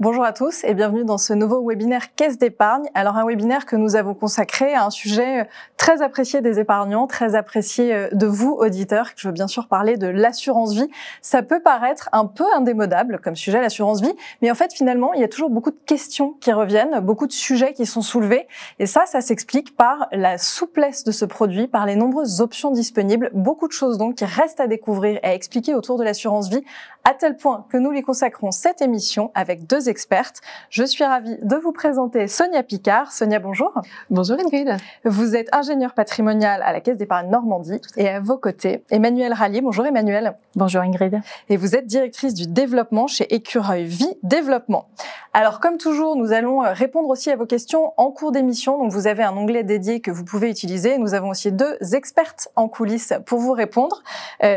Bonjour à tous et bienvenue dans ce nouveau webinaire Caisse d'épargne. Alors un webinaire que nous avons consacré à un sujet très apprécié des épargnants, très apprécié de vous auditeurs. Je veux bien sûr parler de l'assurance vie. Ça peut paraître un peu indémodable comme sujet, l'assurance vie, mais en fait finalement il y a toujours beaucoup de questions qui reviennent, beaucoup de sujets qui sont soulevés et ça s'explique par la souplesse de ce produit, par les nombreuses options disponibles, beaucoup de choses donc qui restent à découvrir et à expliquer autour de l'assurance vie, à tel point que nous lui consacrons cette émission avec deux expertes. Je suis ravie de vous présenter Sonia Picard. Sonia, bonjour. Bonjour Ingrid. Vous êtes ingénieure patrimoniale à la Caisse d'épargne Normandie et à vos côtés, Emmanuelle Rallier. Bonjour Emmanuelle. Bonjour Ingrid. Et vous êtes directrice du développement chez Écureuil Vie Développement. Alors comme toujours, nous allons répondre aussi à vos questions en cours d'émission. Donc vous avez un onglet dédié que vous pouvez utiliser. Nous avons aussi deux expertes en coulisses pour vous répondre.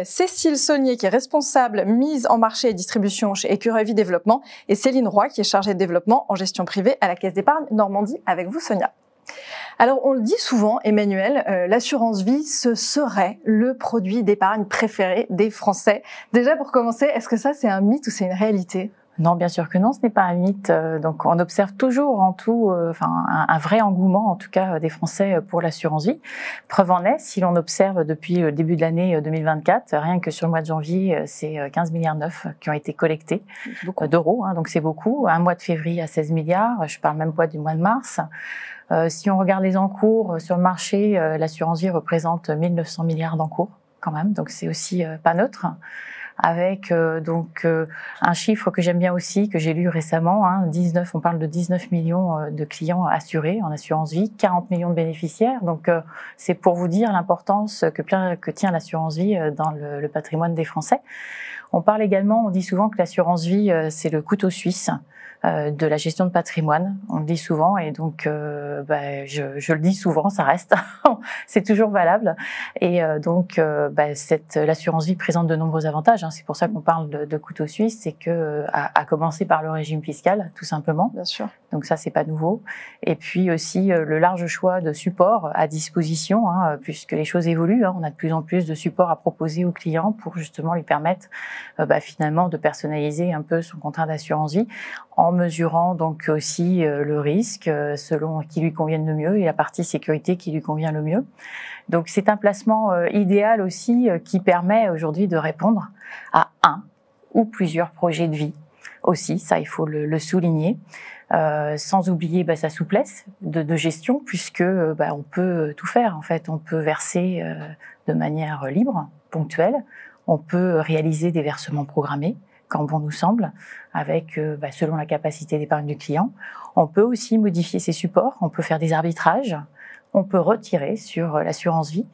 Cécile Saunier qui est responsable mise en marché et distribution chez Écureuil Vie Développement et Céline Roy qui est chargée de développement en gestion privée à la Caisse d'épargne Normandie avec vous Sonia. Alors on le dit souvent Emmanuelle, l'assurance vie ce serait le produit d'épargne préféré des Français. Déjà pour commencer, est-ce que ça c'est un mythe ou c'est une réalité ? Non, bien sûr que non, ce n'est pas un mythe. Donc, on observe toujours en tout, un vrai engouement, en tout cas, des Français pour l'assurance vie. Preuve en est, si l'on observe depuis le début de l'année 2024, rien que sur le mois de janvier, c'est 15,9 milliards qui ont été collectés d'euros. Donc, c'est beaucoup. Un mois de février à 16 milliards. Je parle même pas du mois de mars. Si on regarde les encours sur le marché, l'assurance vie représente 1900 milliards d'encours quand même. Donc, c'est aussi pas neutre. Avec un chiffre que j'aime bien aussi, que j'ai lu récemment, on parle de 19 millions de clients assurés en assurance vie, 40 millions de bénéficiaires. Donc c'est pour vous dire l'importance que tient l'assurance vie dans le patrimoine des Français. On parle également, on dit souvent que l'assurance vie c'est le couteau suisse de la gestion de patrimoine, on le dit souvent et donc je le dis souvent, ça reste, c'est toujours valable et l'assurance vie présente de nombreux avantages. C'est pour ça qu'on parle de couteau suisse, c'est que à commencer par le régime fiscal, tout simplement. Bien sûr. Donc ça c'est pas nouveau. Et puis aussi le large choix de supports à disposition, puisque les choses évoluent. On a de plus en plus de supports à proposer aux clients pour justement lui permettre finalement de personnaliser un peu son contrat d'assurance vie, en mesurant donc aussi le risque selon qui lui convienne le mieux et la partie sécurité qui lui convient le mieux. Donc c'est un placement idéal aussi qui permet aujourd'hui de répondre à un ou plusieurs projets de vie aussi, ça il faut le souligner. Sans oublier sa souplesse de gestion puisque on peut tout faire en fait, on peut verser de manière libre, ponctuelle, on peut réaliser des versements programmés quand bon nous semble, avec selon la capacité d'épargne du client. On peut aussi modifier ses supports, on peut faire des arbitrages, on peut retirer sur l'assurance vie,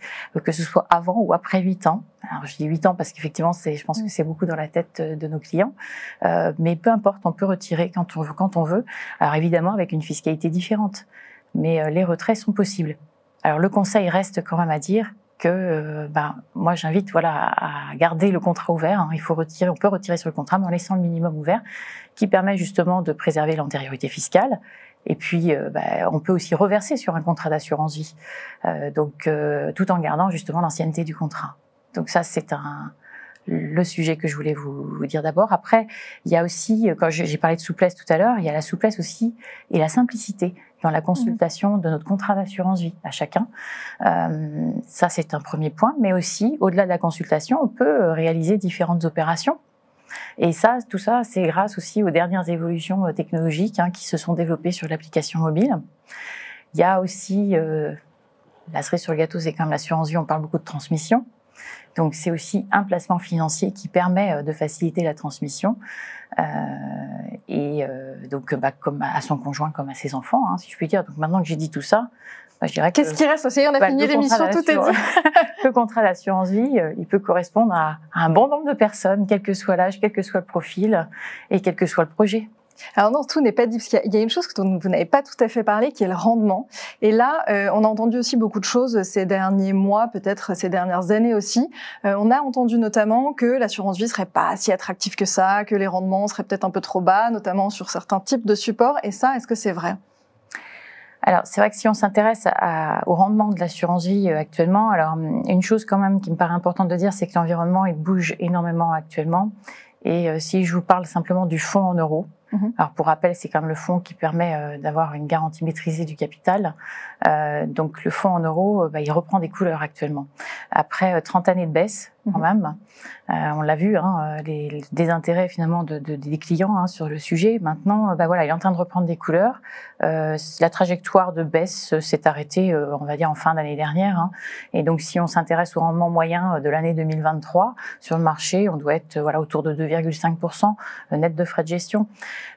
que ce soit avant ou après 8 ans. Alors je dis 8 ans parce qu'effectivement, je pense que c'est beaucoup dans la tête de nos clients, mais peu importe, on peut retirer quand on veut. Alors évidemment avec une fiscalité différente, mais les retraits sont possibles. Alors le conseil reste quand même à dire que moi j'invite à garder le contrat ouvert. On peut retirer sur le contrat, mais en laissant le minimum ouvert, qui permet justement de préserver l'antériorité fiscale. Et puis on peut aussi reverser sur un contrat d'assurance vie, tout en gardant justement l'ancienneté du contrat. Donc ça c'est le sujet que je voulais vous dire d'abord. Après, il y a aussi, quand j'ai parlé de souplesse tout à l'heure, il y a la souplesse aussi et la simplicité dans la consultation de notre contrat d'assurance vie à chacun. Ça, c'est un premier point. Mais aussi, au-delà de la consultation, on peut réaliser différentes opérations. Et ça, tout ça, c'est grâce aussi aux dernières évolutions technologiques qui se sont développées sur l'application mobile. Il y a aussi, la cerise sur le gâteau, c'est quand même l'assurance vie, on parle beaucoup de transmission. Donc c'est aussi un placement financier qui permet de faciliter la transmission comme à son conjoint, comme à ses enfants, si je puis dire. Donc maintenant que j'ai dit tout ça, je dirais que qu'est-ce qui reste aussi? On a fini l'émission, tout est dit. Le contrat d'assurance vie, il peut correspondre à un bon nombre de personnes, quel que soit l'âge, quel que soit le profil et quel que soit le projet. Alors non, tout n'est pas dit, parce qu'il y a une chose dont vous n'avez pas tout à fait parlé, qui est le rendement. Et là, on a entendu aussi beaucoup de choses ces derniers mois, peut-être ces dernières années aussi. On a entendu notamment que l'assurance vie serait pas si attractive que ça, que les rendements seraient peut-être un peu trop bas, notamment sur certains types de supports. Et ça, est-ce que c'est vrai ? Alors, c'est vrai que si on s'intéresse au rendement de l'assurance vie actuellement, alors une chose quand même qui me paraît importante de dire, c'est que l'environnement, il bouge énormément actuellement. Et si je vous parle simplement du fonds en euros, Alors pour rappel, c'est quand même le fonds qui permet d'avoir une garantie maîtrisée du capital. Donc le fonds en euros, il reprend des couleurs actuellement. Après 30 années de baisse, quand même, on l'a vu, les désintérêts finalement des clients sur le sujet. Maintenant, il est en train de reprendre des couleurs. La trajectoire de baisse s'est arrêtée, on va dire, en fin d'année dernière. Et donc si on s'intéresse au rendement moyen de l'année 2023 sur le marché, on doit être autour de 2,5% net de frais de gestion.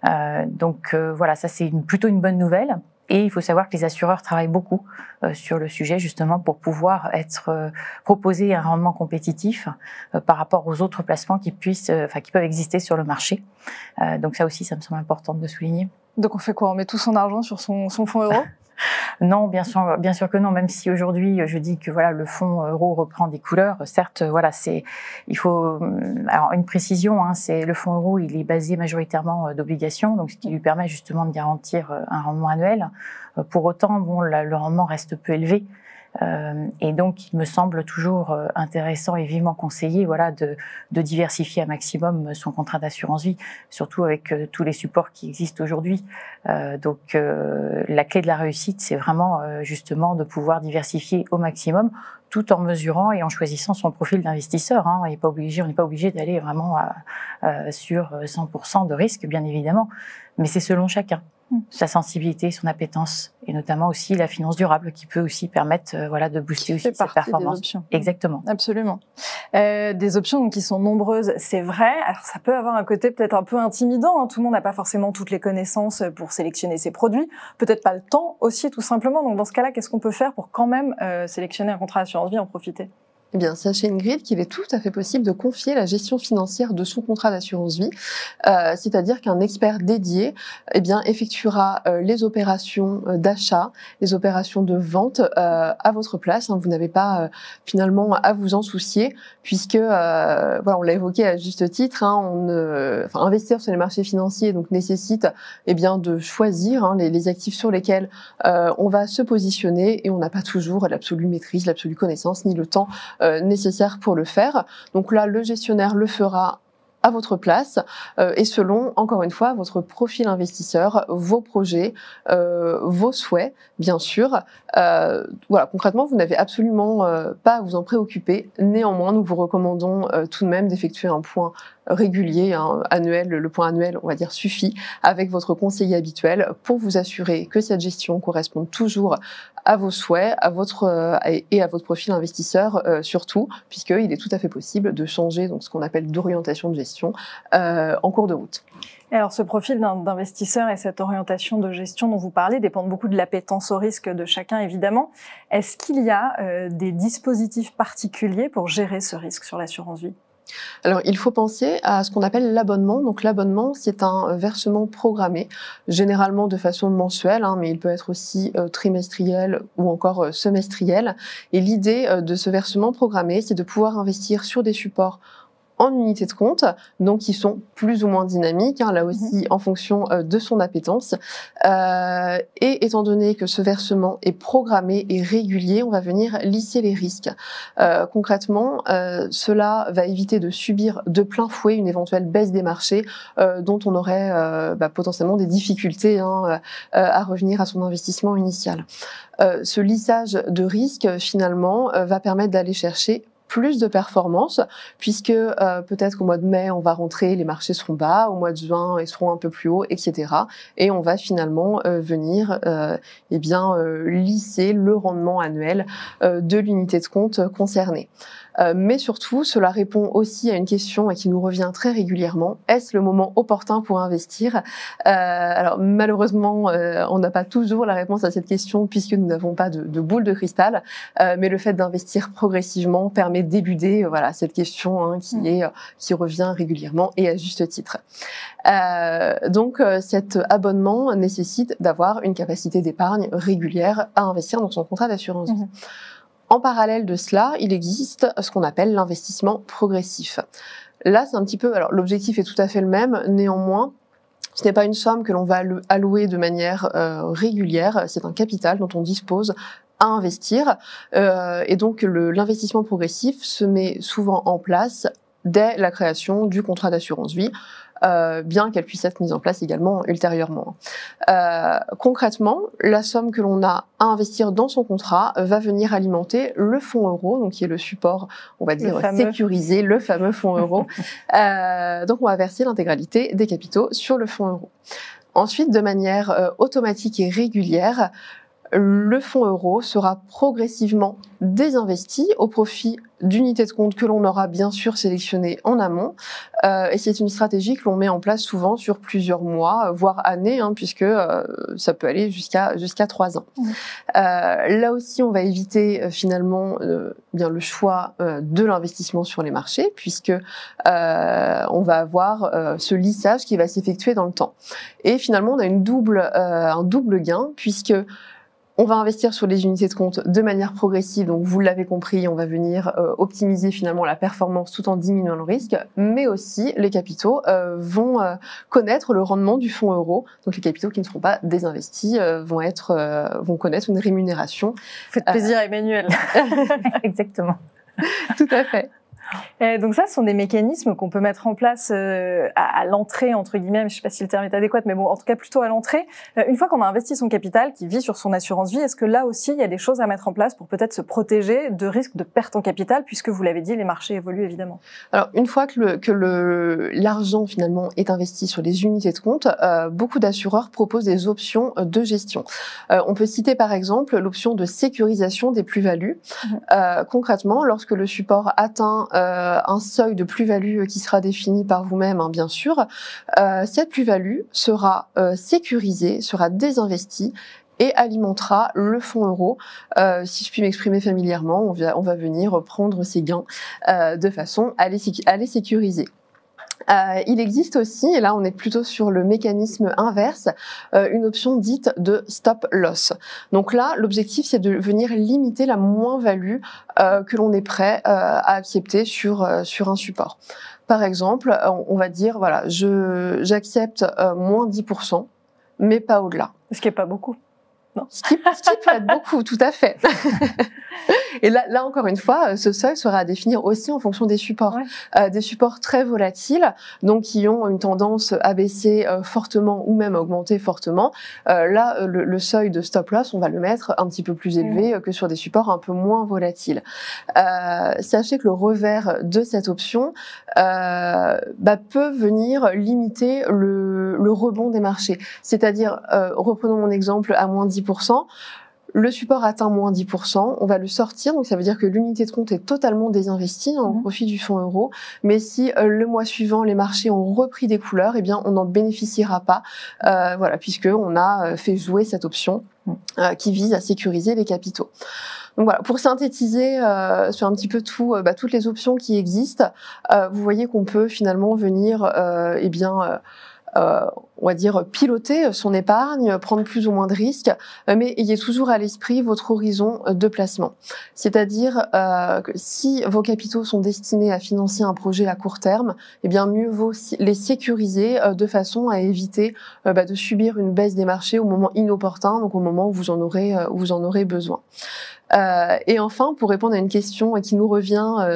Ça c'est plutôt une bonne nouvelle. Et il faut savoir que les assureurs travaillent beaucoup sur le sujet justement pour pouvoir proposer un rendement compétitif par rapport aux autres placements qui peuvent exister sur le marché. Donc ça aussi, ça me semble important de souligner. Donc on fait quoi? On met tout son argent sur son fonds euro? Non, bien sûr que non. Même si aujourd'hui je dis que le fonds euro reprend des couleurs, certes, il faut. Alors une précision, c'est le fonds euro, il est basé majoritairement d'obligations, donc ce qui lui permet justement de garantir un rendement annuel. Pour autant, le rendement reste peu élevé. Et donc, il me semble toujours intéressant et vivement conseillé, de diversifier un maximum son contrat d'assurance vie, surtout avec tous les supports qui existent aujourd'hui. La clé de la réussite, c'est vraiment justement de pouvoir diversifier au maximum, tout en mesurant et en choisissant son profil d'investisseur. On n'est pas obligé d'aller vraiment sur 100% de risque, bien évidemment, mais c'est selon chacun. Sa sensibilité, son appétence, et notamment aussi la finance durable qui peut aussi permettre de booster aussi cette performance. Des options. Exactement. Absolument. Des options qui sont nombreuses, c'est vrai. Alors ça peut avoir un côté peut-être un peu intimidant. Tout le monde n'a pas forcément toutes les connaissances pour sélectionner ses produits. Peut-être pas le temps aussi, tout simplement. Donc dans ce cas-là, qu'est-ce qu'on peut faire pour quand même sélectionner un contrat d'assurance vie et en profiter? Eh bien, sachez Ingrid qu'il est tout à fait possible de confier la gestion financière de son contrat d'assurance vie, c'est-à-dire qu'un expert dédié, effectuera les opérations d'achat, les opérations de vente à votre place. Vous n'avez pas finalement à vous en soucier, puisque on l'a évoqué à juste titre. Investir sur les marchés financiers donc nécessite de choisir les actifs sur lesquels on va se positionner, et on n'a pas toujours l'absolue maîtrise, l'absolue connaissance ni le temps nécessaire pour le faire. Donc là, le gestionnaire le fera à votre place et selon, encore une fois, votre profil investisseur, vos projets, vos souhaits, bien sûr. Concrètement, vous n'avez absolument pas à vous en préoccuper. Néanmoins, nous vous recommandons tout de même d'effectuer un point régulier, annuel. Le point annuel, on va dire, suffit avec votre conseiller habituel pour vous assurer que cette gestion corresponde toujours à vos souhaits, à votre profil investisseur surtout, puisqu'il est tout à fait possible de changer donc ce qu'on appelle d'orientation de gestion en cours de route. Et alors, ce profil d'investisseur et cette orientation de gestion dont vous parlez dépendent beaucoup de l'appétence au risque de chacun, évidemment. Est-ce qu'il y a des dispositifs particuliers pour gérer ce risque sur l'assurance vie ? Alors, il faut penser à ce qu'on appelle l'abonnement. Donc, l'abonnement, c'est un versement programmé, généralement de façon mensuelle, mais il peut être aussi trimestriel ou encore semestriel. Et l'idée de ce versement programmé, c'est de pouvoir investir sur des supports en unités de compte, donc qui sont plus ou moins dynamiques, là aussi en fonction de son appétence. Et étant donné que ce versement est programmé et régulier, on va venir lisser les risques. Concrètement, cela va éviter de subir de plein fouet une éventuelle baisse des marchés dont on aurait potentiellement des difficultés à revenir à son investissement initial. Ce lissage de risques, finalement, va permettre d'aller chercher plus de performance, puisque peut-être qu'au mois de mai, on va rentrer, les marchés seront bas, au mois de juin, ils seront un peu plus hauts, etc. Et on va finalement venir lisser le rendement annuel de l'unité de compte concernée. Mais surtout, cela répond aussi à une question qui nous revient très régulièrement. Est-ce le moment opportun pour investir ? Alors malheureusement, on n'a pas toujours la réponse à cette question puisque nous n'avons pas de boule de cristal. Mais le fait d'investir progressivement permet d'éluder cette question qui revient régulièrement et à juste titre. Donc cet abonnement nécessite d'avoir une capacité d'épargne régulière à investir dans son contrat d'assurance vie. En parallèle de cela, il existe ce qu'on appelle l'investissement progressif. Là, c'est un petit peu... Alors, l'objectif est tout à fait le même, néanmoins, ce n'est pas une somme que l'on va allouer de manière régulière, c'est un capital dont on dispose à investir. Et donc, l'investissement progressif se met souvent en place dès la création du contrat d'assurance vie. bien qu'elle puisse être mise en place également ultérieurement. Concrètement, la somme que l'on a à investir dans son contrat va venir alimenter le fonds euro, donc qui est le support, on va dire, sécurisé, le fameux fonds euro. Donc on va verser l'intégralité des capitaux sur le fonds euro. Ensuite, de manière automatique et régulière, le fonds euro sera progressivement désinvesti au profit d'unités de compte que l'on aura bien sûr sélectionnées en amont. Et c'est une stratégie que l'on met en place souvent sur plusieurs mois, voire années, puisque ça peut aller jusqu'à 3 ans. Là aussi, on va éviter finalement bien le choix de l'investissement sur les marchés, puisque on va avoir ce lissage qui va s'effectuer dans le temps. Et finalement, on a un double gain, puisque on va investir sur les unités de compte de manière progressive, donc vous l'avez compris, on va venir optimiser finalement la performance tout en diminuant le risque, mais aussi les capitaux vont connaître le rendement du fonds euro, donc les capitaux qui ne seront pas désinvestis vont connaître une rémunération. Faites plaisir à Emmanuel. Exactement. Tout à fait. Et donc ça, ce sont des mécanismes qu'on peut mettre en place à l'entrée, entre guillemets, je ne sais pas si le terme est adéquat, mais bon, en tout cas plutôt à l'entrée. Une fois qu'on a investi son capital, qui vit sur son assurance vie, est-ce que là aussi, il y a des choses à mettre en place pour peut-être se protéger de risques de perte en capital, puisque vous l'avez dit, les marchés évoluent évidemment? Alors, une fois que l'argent finalement est investi sur les unités de compte, beaucoup d'assureurs proposent des options de gestion. On peut citer par exemple l'option de sécurisation des plus-values. Concrètement, lorsque le support atteint un seuil de plus-value qui sera défini par vous-même, bien sûr, cette plus-value sera sécurisée, sera désinvestie et alimentera le fonds euro. Si je puis m'exprimer familièrement, on va venir prendre ces gains de façon à les sécuriser. Il existe aussi, et là on est plutôt sur le mécanisme inverse, une option dite de stop loss. Donc là, l'objectif c'est de venir limiter la moins-value que l'on est prêt à accepter sur un support. Par exemple, on va dire, voilà, j'accepte moins 10%, mais pas au-delà. Ce qui n'est pas beaucoup. Non. Ce qui peut être beaucoup, tout à fait. Et là, encore une fois, ce seuil sera à définir aussi en fonction des supports. Ouais. Des supports très volatiles, donc qui ont une tendance à baisser fortement ou même à augmenter fortement. Là, le seuil de stop loss, on va le mettre un petit peu plus élevé que sur des supports un peu moins volatiles. Sachez que le revers de cette option peut venir limiter le rebond des marchés. C'est-à-dire, reprenons mon exemple à moins 10%, le support atteint moins 10%, on va le sortir, donc ça veut dire que l'unité de compte est totalement désinvestie au profit du fonds euro, mais si le mois suivant les marchés ont repris des couleurs, eh bien on n'en bénéficiera pas, voilà, puisque on a fait jouer cette option qui vise à sécuriser les capitaux. Donc voilà, pour synthétiser sur un petit peu toutes les options qui existent, vous voyez qu'on peut finalement venir, on va dire, piloter son épargne, prendre plus ou moins de risques, mais ayez toujours à l'esprit votre horizon de placement. C'est-à-dire que si vos capitaux sont destinés à financer un projet à court terme, eh bien mieux vaut les sécuriser de façon à éviter de subir une baisse des marchés au moment inopportun, donc au moment où vous en aurez besoin. Et enfin, pour répondre à une question qui nous revient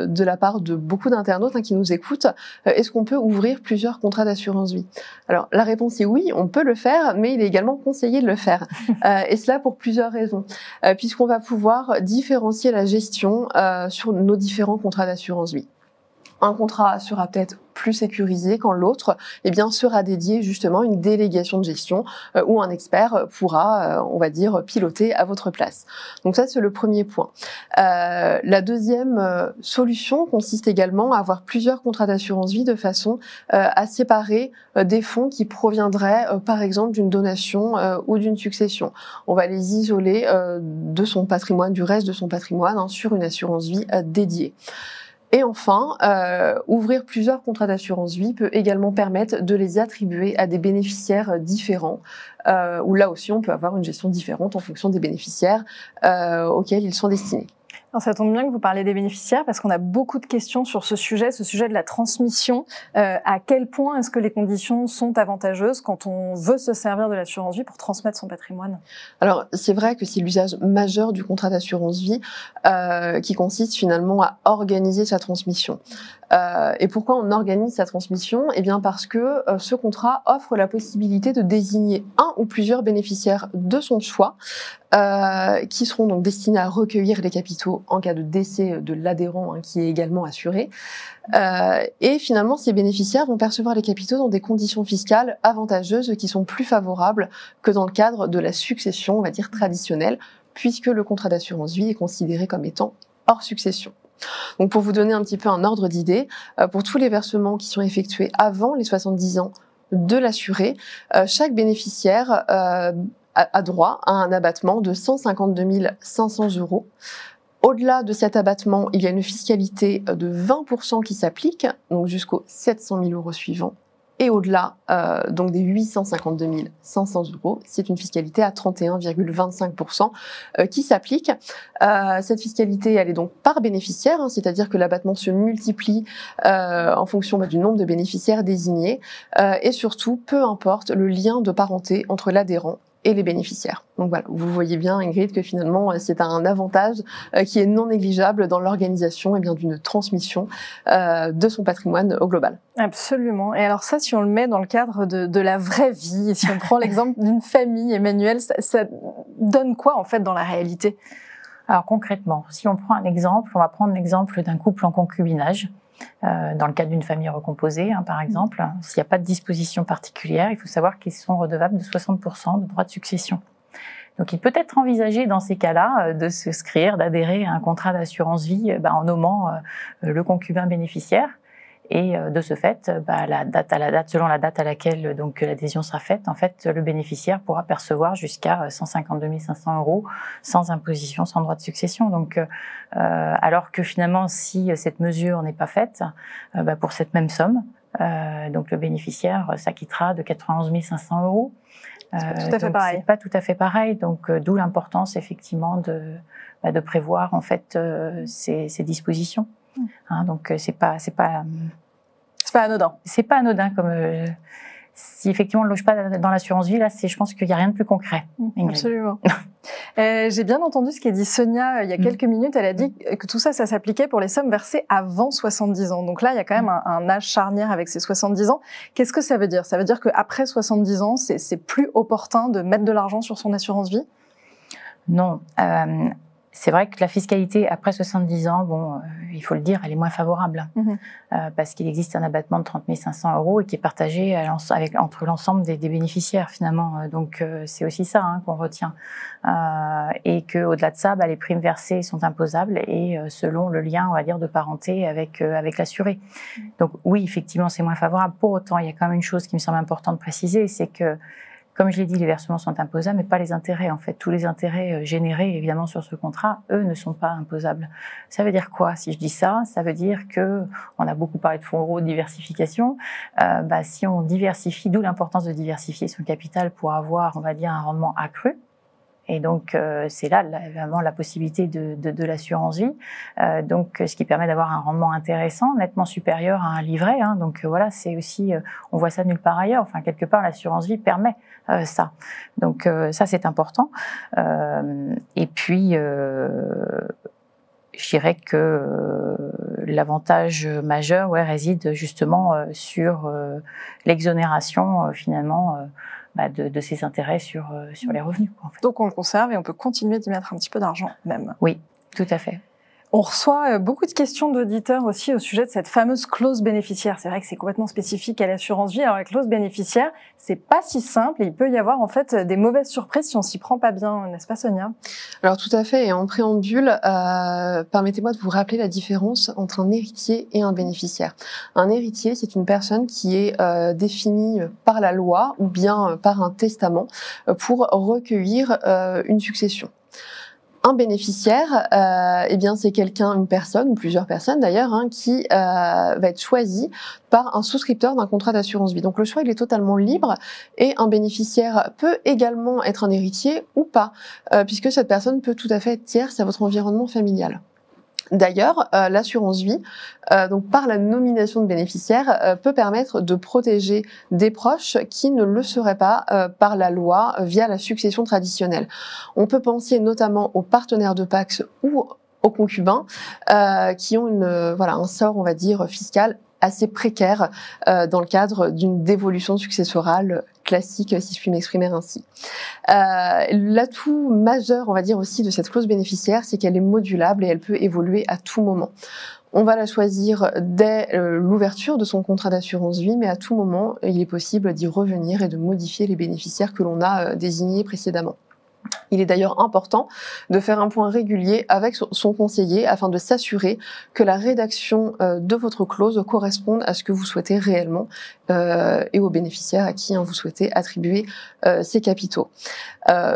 de la part de beaucoup d'internautes qui nous écoutent, est-ce qu'on peut ouvrir plusieurs contrats d'assurance vie? Alors, la réponse est oui, on peut le faire, mais il est également conseillé de le faire. Et cela pour plusieurs raisons. Puisqu'on va pouvoir différencier la gestion sur nos différents contrats d'assurance vie. Un contrat sera peut-être plus sécurisé quand l'autre sera dédié justement à une délégation de gestion où un expert pourra, on va dire, piloter à votre place. Donc ça, c'est le premier point. La deuxième solution consiste également à avoir plusieurs contrats d'assurance vie de façon à séparer des fonds qui proviendraient, par exemple, d'une donation ou d'une succession. On va les isoler de son patrimoine, du reste de son patrimoine, sur une assurance vie dédiée. Et enfin, ouvrir plusieurs contrats d'assurance vie peut également permettre de les attribuer à des bénéficiaires différents, où là aussi on peut avoir une gestion différente en fonction des bénéficiaires auxquels ils sont destinés. Alors ça tombe bien que vous parlez des bénéficiaires parce qu'on a beaucoup de questions sur ce sujet de la transmission. À quel point est-ce que les conditions sont avantageuses quand on veut se servir de l'assurance vie pour transmettre son patrimoine? Alors c'est vrai que c'est l'usage majeur du contrat d'assurance vie qui consiste finalement à organiser sa transmission. Et pourquoi on organise sa transmission? Eh bien parce que ce contrat offre la possibilité de désigner un ou plusieurs bénéficiaires de son choix qui seront donc destinés à recueillir les capitaux en cas de décès de l'adhérent qui est également assuré. Et finalement, ces bénéficiaires vont percevoir les capitaux dans des conditions fiscales avantageuses qui sont plus favorables que dans le cadre de la succession, on va dire traditionnelle, puisque le contrat d'assurance vie est considéré comme étant hors succession. Donc pour vous donner un petit peu un ordre d'idée, pour tous les versements qui sont effectués avant les 70 ans de l'assuré, chaque bénéficiaire a droit à un abattement de 152 500 €. Au-delà de cet abattement, il y a une fiscalité de 20% qui s'applique, donc jusqu'aux 700 000 € suivants. Et au-delà donc des 852 500 €, c'est une fiscalité à 31,25% qui s'applique. Cette fiscalité, elle est donc par bénéficiaire, c'est-à-dire que l'abattement se multiplie en fonction du nombre de bénéficiaires désignés et surtout, peu importe le lien de parenté entre l'adhérent et les bénéficiaires. Donc voilà, vous voyez bien, Ingrid, que finalement, c'est un avantage qui est non négligeable dans l'organisation d'une transmission de son patrimoine au global. Absolument. Et alors ça, si on le met dans le cadre de la vraie vie, si on prend l'exemple d'une famille, Emmanuel, ça donne quoi en fait dans la réalité? Alors concrètement, si on prend un exemple, on va prendre l'exemple d'un couple en concubinage. Dans le cadre d'une famille recomposée, par exemple, s'il n'y a pas de disposition particulière, il faut savoir qu'ils sont redevables de 60% de droits de succession. Donc il peut être envisagé dans ces cas-là de souscrire, d'adhérer à un contrat d'assurance vie en nommant le concubin bénéficiaire. Et de ce fait, selon la date à laquelle donc l'adhésion sera faite, en fait, le bénéficiaire pourra percevoir jusqu'à 152 500 € sans imposition, sans droit de succession. Donc, alors que finalement, si cette mesure n'est pas faite, pour cette même somme, donc le bénéficiaire s'acquittera de 91 500 €. C'est pas tout à fait pareil. C'est pas tout à fait pareil. Donc, d'où l'importance effectivement de prévoir en fait ces dispositions. Donc c'est pas anodin. C'est pas anodin comme si effectivement on ne loge pas dans l'assurance vie, là je pense qu'il n'y a rien de plus concret. Absolument. J'ai bien entendu ce qu'a dit Sonia il y a quelques minutes. Elle a dit que tout ça s'appliquait pour les sommes versées avant 70 ans. Donc là, il y a quand même un âge charnière avec ces 70 ans. Qu'est-ce que ça veut dire? Ça veut dire qu'après 70 ans, c'est plus opportun de mettre de l'argent sur son assurance vie? Non. C'est vrai que la fiscalité après 70 ans, il faut le dire, elle est moins favorable parce qu'il existe un abattement de 30 500 € et qui est partagé entre l'ensemble des bénéficiaires finalement. Donc c'est aussi ça qu'on retient et que au-delà de ça, les primes versées sont imposables et selon le lien, on va dire, de parenté avec l'assuré. Donc oui, effectivement, c'est moins favorable. Pour autant, il y a quand même une chose qui me semble importante de préciser, c'est que comme je l'ai dit, les versements sont imposables, mais pas les intérêts. En fait, tous les intérêts générés, évidemment, sur ce contrat, eux, ne sont pas imposables. Ça veut dire quoi? Si je dis ça, ça veut dire que, on a beaucoup parlé de fonds euros, de diversification. Si on diversifie, d'où l'importance de diversifier son capital pour avoir, on va dire, un rendement accru. Et donc, c'est là vraiment la possibilité de l'assurance vie. Donc, ce qui permet d'avoir un rendement intéressant, nettement supérieur à un livret. Donc, voilà, c'est aussi, on voit ça nulle part ailleurs. Enfin, quelque part, l'assurance vie permet ça. Donc, ça, c'est important. Et puis, je dirais que l'avantage majeur réside justement sur l'exonération, finalement, de ces intérêts sur les revenus. En fait. Donc on le conserve et on peut continuer d'y mettre un petit peu d'argent même. Oui, tout à fait. On reçoit beaucoup de questions d'auditeurs aussi au sujet de cette fameuse clause bénéficiaire. C'est vrai que c'est complètement spécifique à l'assurance vie. Alors la clause bénéficiaire, c'est pas si simple et il peut y avoir en fait des mauvaises surprises si on s'y prend pas bien, n'est-ce pas Sonia? Alors tout à fait. Et en préambule, permettez-moi de vous rappeler la différence entre un héritier et un bénéficiaire. Un héritier, c'est une personne qui est définie par la loi ou bien par un testament pour recueillir une succession. Un bénéficiaire, c'est une personne ou plusieurs personnes d'ailleurs, qui va être choisi par un souscripteur d'un contrat d'assurance vie. Donc le choix il est totalement libre et un bénéficiaire peut également être un héritier ou pas, puisque cette personne peut tout à fait être tierce à votre environnement familial. D'ailleurs, l'assurance vie, donc par la nomination de bénéficiaires, peut permettre de protéger des proches qui ne le seraient pas par la loi via la succession traditionnelle. On peut penser notamment aux partenaires de Pacs ou aux concubins qui ont un sort, on va dire, fiscal assez précaire dans le cadre d'une dévolution successorale classique, si je puis m'exprimer ainsi. L'atout majeur, on va dire aussi, de cette clause bénéficiaire, c'est qu'elle est modulable et elle peut évoluer à tout moment. On va la choisir dès l'ouverture de son contrat d'assurance vie, mais à tout moment, il est possible d'y revenir et de modifier les bénéficiaires que l'on a désignés précédemment. Il est d'ailleurs important de faire un point régulier avec son conseiller afin de s'assurer que la rédaction de votre clause corresponde à ce que vous souhaitez réellement et aux bénéficiaires à qui vous souhaitez attribuer ces capitaux.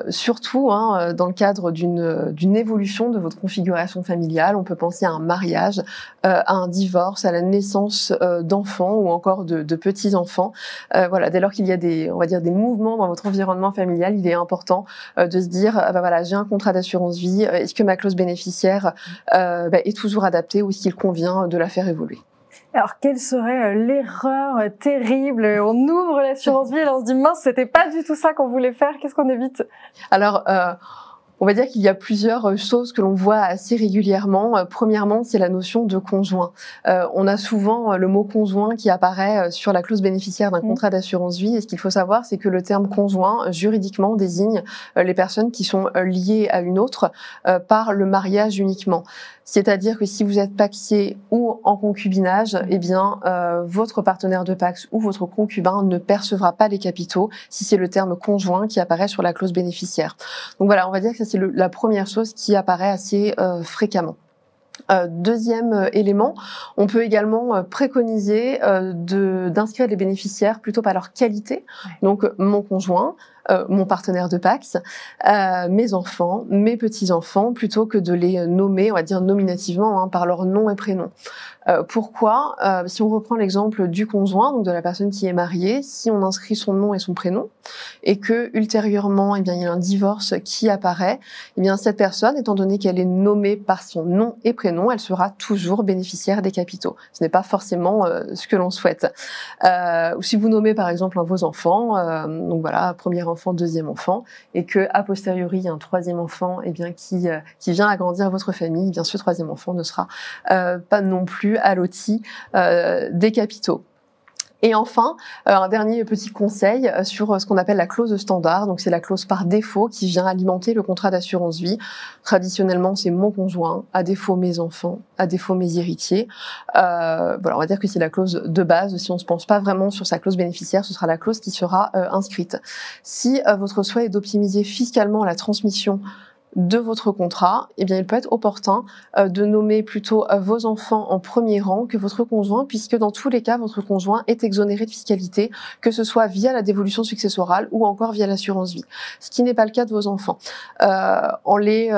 Surtout, dans le cadre d'une évolution de votre configuration familiale, on peut penser à un mariage, à un divorce, à la naissance d'enfants ou encore de petits-enfants. Dès lors qu'il y a des mouvements dans votre environnement familial, il est important de se dire, j'ai un contrat d'assurance vie, est-ce que ma clause bénéficiaire est toujours adaptée ou est-ce qu'il convient de la faire évoluer? Alors, quelle serait l'erreur terrible? On ouvre l'assurance vie et là, on se dit, mince, c'était pas du tout ça qu'on voulait faire, qu'est-ce qu'on évite? Alors, on va dire qu'il y a plusieurs choses que l'on voit assez régulièrement. Premièrement, c'est la notion de conjoint. On a souvent le mot conjoint qui apparaît sur la clause bénéficiaire d'un contrat d'assurance vie. Et ce qu'il faut savoir, c'est que le terme conjoint, juridiquement, désigne les personnes qui sont liées à une autre par le mariage uniquement. C'est-à-dire que si vous êtes pacsé ou en concubinage, votre partenaire de Pacs ou votre concubin ne percevra pas les capitaux si c'est le terme conjoint qui apparaît sur la clause bénéficiaire. Donc voilà, on va dire que ça c'est la première chose qui apparaît assez fréquemment. Deuxième élément, on peut également préconiser d'inscrire les bénéficiaires plutôt par leur qualité. Donc mon conjoint, mon partenaire de Pacs, mes enfants, mes petits-enfants, plutôt que de les nommer, on va dire nominativement, par leur nom et prénom. Pourquoi? Si on reprend l'exemple du conjoint, donc de la personne qui est mariée, si on inscrit son nom et son prénom, et que ultérieurement, il y a un divorce qui apparaît, cette personne, étant donné qu'elle est nommée par son nom et prénom, elle sera toujours bénéficiaire des capitaux. Ce n'est pas forcément ce que l'on souhaite. Ou si vous nommez par exemple vos enfants, donc voilà, premier enfant, deuxième enfant, et que a posteriori il y a un troisième enfant, qui vient agrandir votre famille, bien ce troisième enfant ne sera pas non plus alloti des capitaux. Et enfin, un dernier petit conseil sur ce qu'on appelle la clause standard. Donc c'est la clause par défaut qui vient alimenter le contrat d'assurance vie. Traditionnellement, c'est mon conjoint, à défaut mes enfants, à défaut mes héritiers. On va dire que c'est la clause de base. Si on ne se pense pas vraiment sur sa clause bénéficiaire, ce sera la clause qui sera inscrite. Si votre souhait est d'optimiser fiscalement la transmission de votre contrat, il peut être opportun de nommer plutôt vos enfants en premier rang que votre conjoint, puisque dans tous les cas, votre conjoint est exonéré de fiscalité, que ce soit via la dévolution successorale ou encore via l'assurance vie. Ce qui n'est pas le cas de vos enfants. En les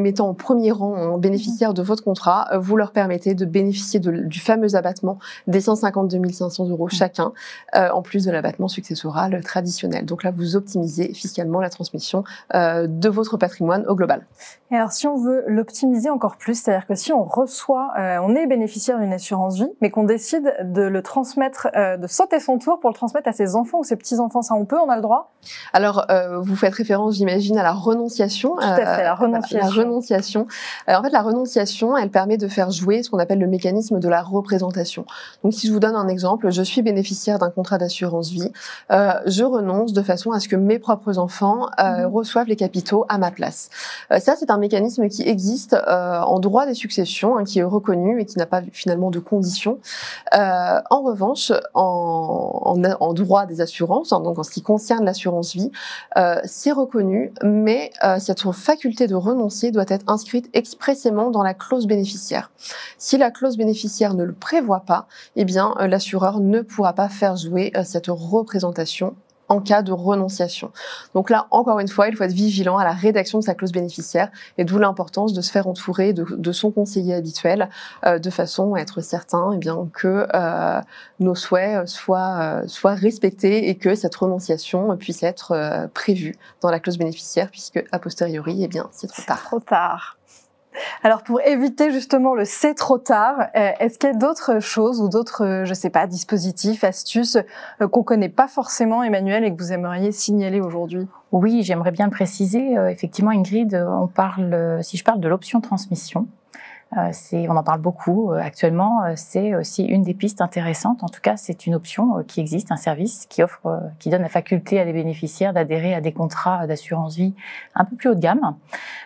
mettant en premier rang, en bénéficiaire de votre contrat, vous leur permettez de bénéficier du fameux abattement des 152 500 € chacun, en plus de l'abattement successoral traditionnel. Donc là, vous optimisez fiscalement la transmission de votre patrimoine au global. Et alors, si on veut l'optimiser encore plus, c'est-à-dire que si on reçoit, on est bénéficiaire d'une assurance vie, mais qu'on décide de le transmettre, de sauter son tour pour le transmettre à ses enfants ou ses petits-enfants, ça on a le droit? Alors, vous faites référence, j'imagine, à la renonciation. Tout à fait, la renonciation. La renonciation. En fait, la renonciation, elle permet de faire jouer ce qu'on appelle le mécanisme de la représentation. Donc, si je vous donne un exemple, je suis bénéficiaire d'un contrat d'assurance vie, je renonce de façon à ce que mes propres enfants reçoivent les capitaux à ma place. Ça, c'est un mécanisme qui existe en droit des successions, qui est reconnu et qui n'a pas finalement de conditions. En revanche, en droit des assurances, donc en ce qui concerne l'assurance vie, c'est reconnu, mais cette faculté de renoncer doit être inscrite expressément dans la clause bénéficiaire. Si la clause bénéficiaire ne le prévoit pas, l'assureur ne pourra pas faire jouer cette représentation en cas de renonciation. Donc là, encore une fois, il faut être vigilant à la rédaction de sa clause bénéficiaire et d'où l'importance de se faire entourer de son conseiller habituel de façon à être certain que nos souhaits soient respectés et que cette renonciation puisse être prévue dans la clause bénéficiaire puisque a posteriori, c'est trop tard. Trop tard. Alors pour éviter justement le c'est trop tard, est-ce qu'il y a d'autres choses ou d'autres, je sais pas, dispositifs, astuces qu'on connaît pas forcément, Emmanuelle, et que vous aimeriez signaler aujourd'hui? Oui, j'aimerais bien le préciser. Effectivement, Ingrid, si je parle de l'option transmission, on en parle beaucoup actuellement. C'est aussi une des pistes intéressantes. En tout cas, c'est une option qui existe, un service qui donne la faculté à des bénéficiaires d'adhérer à des contrats d'assurance vie un peu plus haut de gamme,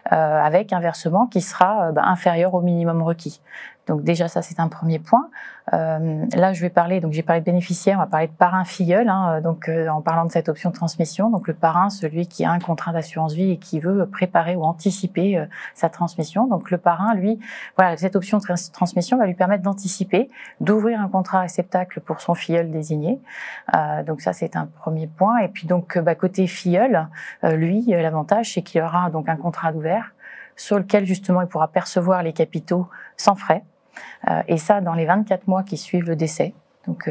avec un versement qui sera inférieur au minimum requis. Donc déjà, ça c'est un premier point. Là, j'ai parlé de bénéficiaires, on va parler de parrain-filleul. En parlant de cette option de transmission, donc le parrain, celui qui a un contrat d'assurance vie et qui veut préparer ou anticiper sa transmission. Donc le parrain, lui, voilà, cette option de transmission va lui permettre d'anticiper, d'ouvrir un contrat réceptacle pour son filleul désigné. Donc ça, c'est un premier point. Et puis donc côté filleul, lui, l'avantage, c'est qu'il aura donc un contrat d'ouvert sur lequel justement il pourra percevoir les capitaux sans frais. Et ça dans les 24 mois qui suivent le décès. Donc,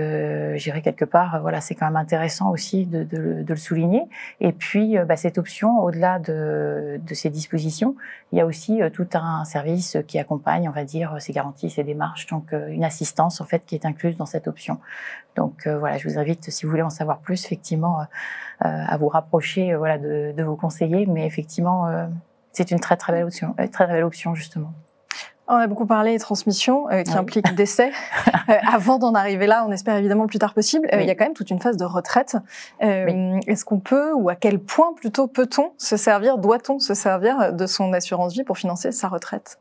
j'irai quelque part, voilà, c'est quand même intéressant aussi de le souligner. Et puis, cette option, au-delà de ces dispositions, il y a aussi tout un service qui accompagne, on va dire, ces garanties, ces démarches. Donc, une assistance en fait qui est incluse dans cette option. Donc, voilà, je vous invite, si vous voulez en savoir plus, effectivement, à vous rapprocher, voilà, de vos conseillers. Mais effectivement, c'est une très belle option, justement. On a beaucoup parlé de transmission qui implique décès. Avant d'en arriver là, on espère évidemment le plus tard possible. Il y a quand même toute une phase de retraite. Est-ce qu'on peut, ou à quel point plutôt peut-on se servir, doit-on se servir de son assurance vie pour financer sa retraite ?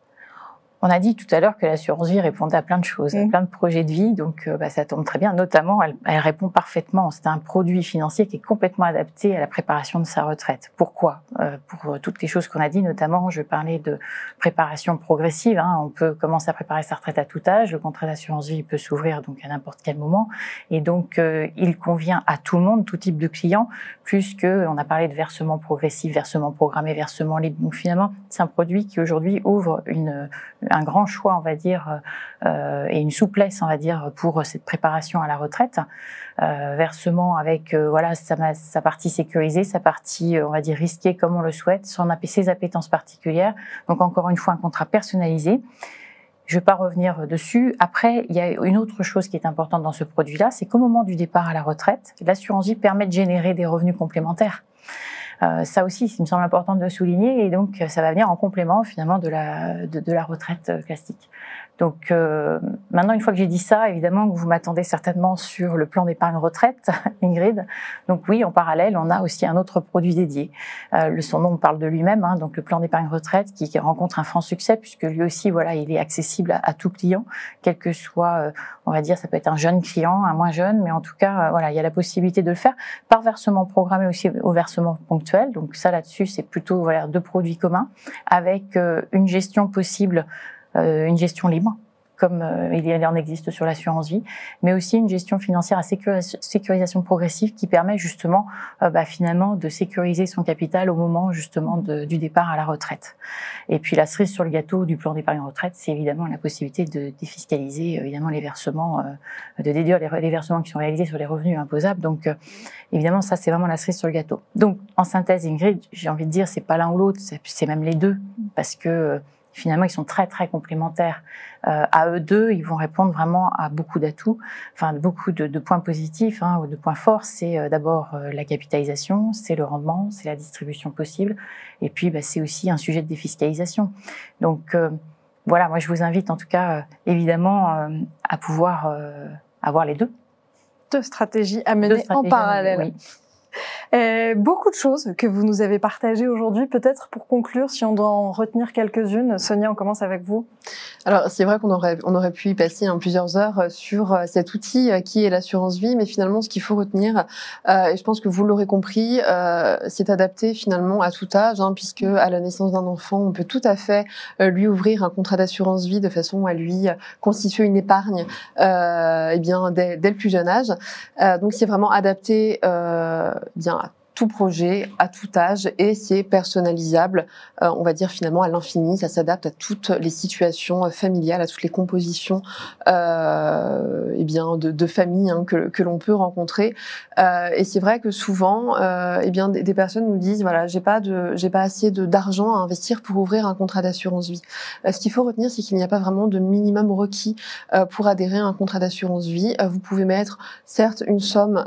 On a dit tout à l'heure que l'assurance vie répondait à plein de choses, à plein de projets de vie, donc ça tombe très bien. Notamment, elle répond parfaitement. C'est un produit financier qui est complètement adapté à la préparation de sa retraite. Pourquoi ? Pour toutes les choses qu'on a dit, notamment, je parlais de préparation progressive. On peut commencer à préparer sa retraite à tout âge. Le contrat d'assurance vie peut s'ouvrir donc à n'importe quel moment, et donc il convient à tout le monde, tout type de client, puisque on a parlé de versement progressif, versement programmé, versement libre. Donc finalement, c'est un produit qui aujourd'hui ouvre un grand choix, on va dire, et une souplesse, on va dire, pour cette préparation à la retraite. Versement avec sa partie sécurisée, sa partie, on va dire, risquée comme on le souhaite, ses appétences particulières. Donc encore une fois, un contrat personnalisé. Je ne vais pas revenir dessus. Après, il y a une autre chose qui est importante dans ce produit-là, c'est qu'au moment du départ à la retraite, l'assurance vie permet de générer des revenus complémentaires. Ça aussi, il me semble important de le souligner, et donc ça va venir en complément finalement de la retraite classique. Donc maintenant, une fois que j'ai dit ça, évidemment que vous m'attendez certainement sur le plan d'épargne retraite, Ingrid. Donc oui, en parallèle, on a aussi un autre produit dédié. Son nom parle de lui-même, donc le plan d'épargne retraite qui rencontre un franc succès, puisque lui aussi, voilà, il est accessible à tout client, quel que soit, on va dire, ça peut être un jeune client, un moins jeune, mais en tout cas, voilà, il y a la possibilité de le faire par versement programmé aussi au versement ponctuel. Donc ça, là-dessus, c'est plutôt voilà, deux produits communs avec une gestion possible. Une gestion libre, comme il en existe sur l'assurance vie, mais aussi une gestion financière à sécurisation progressive qui permet justement finalement de sécuriser son capital au moment justement du départ à la retraite. Et puis la cerise sur le gâteau du plan d'épargne retraite, c'est évidemment la possibilité de défiscaliser évidemment les versements, de déduire les versements qui sont réalisés sur les revenus imposables. Donc évidemment ça c'est vraiment la cerise sur le gâteau. Donc en synthèse, Ingrid, j'ai envie de dire c'est pas l'un ou l'autre, c'est même les deux, parce que finalement, ils sont très complémentaires. À eux deux, ils vont répondre vraiment à beaucoup d'atouts, enfin beaucoup de points positifs ou de points forts. C'est d'abord la capitalisation, c'est le rendement, c'est la distribution possible, et puis c'est aussi un sujet de défiscalisation. Donc voilà, moi je vous invite en tout cas évidemment à pouvoir avoir les deux. Deux stratégies à mener en parallèle. Oui. Beaucoup de choses que vous nous avez partagées aujourd'hui. Peut-être pour conclure, si on doit en retenir quelques-unes, Sonia, on commence avec vous. Alors c'est vrai qu'on aurait pu y passer plusieurs heures sur cet outil qui est l'assurance vie, mais finalement ce qu'il faut retenir, et je pense que vous l'aurez compris, c'est adapté finalement à tout âge, puisque à la naissance d'un enfant, on peut tout à fait lui ouvrir un contrat d'assurance vie de façon à lui constituer une épargne dès le plus jeune âge. Donc c'est vraiment adapté bien à tout projet, à tout âge, et c'est personnalisable, on va dire finalement à l'infini. Ça s'adapte à toutes les situations familiales, à toutes les compositions eh bien de famille que l'on peut rencontrer. Et c'est vrai que souvent, eh bien des personnes nous disent voilà, j'ai pas assez d'argent à investir pour ouvrir un contrat d'assurance vie. Ce qu'il faut retenir, c'est qu'il n'y a pas vraiment de minimum requis pour adhérer à un contrat d'assurance vie. Vous pouvez mettre certes une somme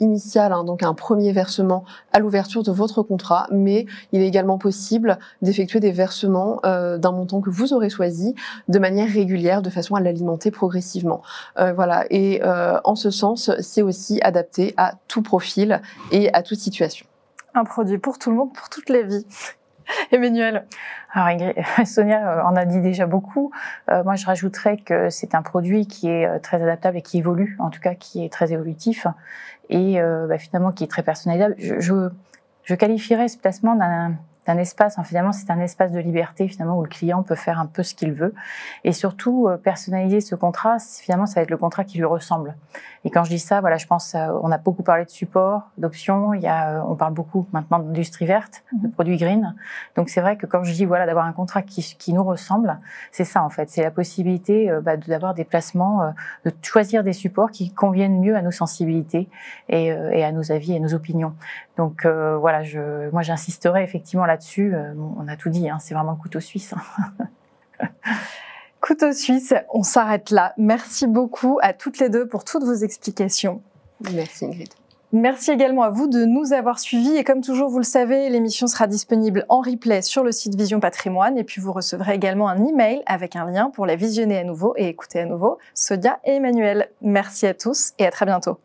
initiale, donc un premier versement à l'ouverture de votre contrat, mais il est également possible d'effectuer des versements d'un montant que vous aurez choisi de manière régulière, de façon à l'alimenter progressivement. Voilà. Et en ce sens, c'est aussi adapté à tout profil et à toute situation. Un produit pour tout le monde, pour toutes les vies. Emmanuel. Alors Sonia en a dit déjà beaucoup. Moi, je rajouterais que c'est un produit qui est très adaptable et qui évolue, en tout cas qui est très évolutif et finalement qui est très personnalisable. Je qualifierais ce placement d'un espace, finalement c'est un espace de liberté finalement où le client peut faire un peu ce qu'il veut et surtout personnaliser ce contrat, finalement ça va être le contrat qui lui ressemble. Et quand je dis ça, voilà, je pense on a beaucoup parlé de support, d'options, on parle beaucoup maintenant d'industrie verte, de produits green. Donc c'est vrai que quand je dis voilà d'avoir un contrat qui nous ressemble, c'est ça en fait, c'est la possibilité d'avoir des placements, de choisir des supports qui conviennent mieux à nos sensibilités et à nos avis et nos opinions. Donc voilà, moi j'insisterai effectivement là-dessus. On a tout dit, c'est vraiment le couteau suisse. Couteau suisse, on s'arrête là. Merci beaucoup à toutes les deux pour toutes vos explications. Merci Ingrid. Merci également à vous de nous avoir suivis et comme toujours, vous le savez, l'émission sera disponible en replay sur le site Vision Patrimoine et puis vous recevrez également un email avec un lien pour la visionner à nouveau et écouter à nouveau Sonia et Emmanuel. Merci à tous et à très bientôt.